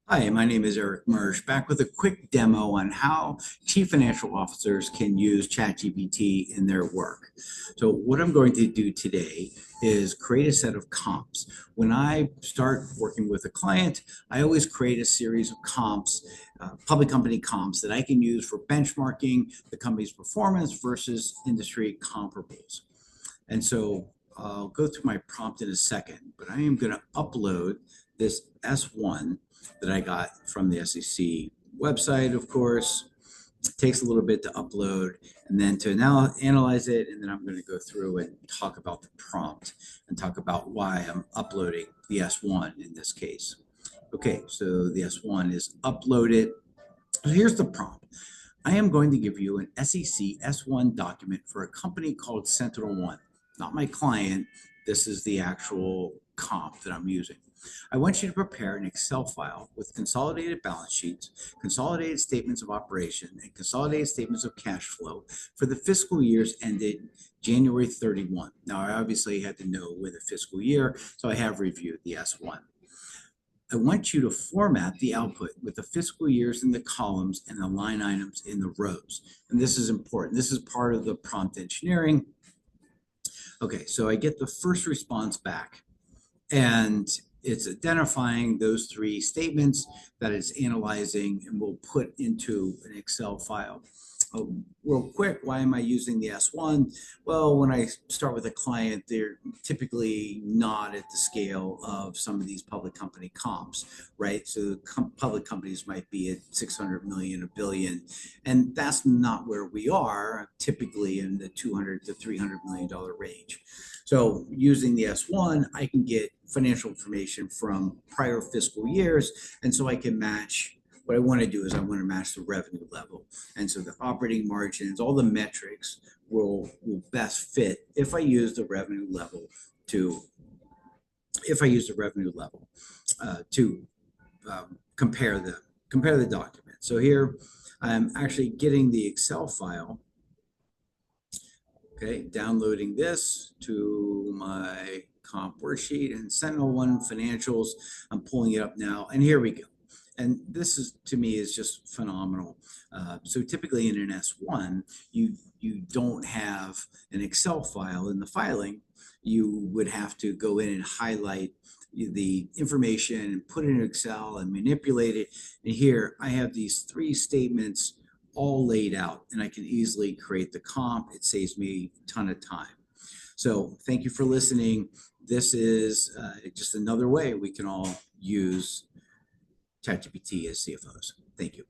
Hi, my name is Eric Mersch, back with a quick demo on how chief financial officers can use ChatGPT in their work. So what I'm going to do today is create a set of comps. When I start working with a client, I always create a series of comps, public company comps that I can use for benchmarking the company's performance versus industry comparables. And so I'll go through my prompt in a second, but I am going to upload this S1 that I got from the SEC website, of course. It takes a little bit to upload and then to now analyze it. And then I'm going to go through and talk about the prompt and talk about why I'm uploading the S1 in this case. Okay, so the S1 is uploaded. So here's the prompt. I am going to give you an SEC S1 document for a company called SentinelOne. Not my client. This is the actual comp that I'm using. I want you to prepare an Excel file with consolidated balance sheets, consolidated statements of operation, and consolidated statements of cash flow for the fiscal years ended January 31. Now, I obviously had to know when the fiscal year, so I have reviewed the S1. I want you to format the output with the fiscal years in the columns and the line items in the rows. And this is important. This is part of the prompt engineering. Okay, so I get the first response back, and it's identifying those three statements that it's analyzing and will put into an Excel file. Real quick, why am I using the S1? Well, when I start with a client, they're typically not at the scale of some of these public company comps, right? So public companies might be at 600 million, a billion, and that's not where we are, typically in the 200 to $300 million range. So using the S1, I can get financial information from prior fiscal years, and so I can match. What I want to do is I want to match the revenue level. And so the operating margins, all the metrics will best fit if I use the revenue level to compare the document. So here I'm actually getting the Excel file. Okay, downloading this to my comp worksheet and SentinelOne financials. I'm pulling it up now, and here we go. And this is, to me, is just phenomenal. So typically in an S1, you don't have an Excel file in the filing. You would have to go in and highlight the information and put it in Excel and manipulate it. And here I have these three statements all laid out, and I can easily create the comp. It saves me a ton of time. So thank you for listening. This is just another way we can all use ChatGPT as CFOs. Thank you.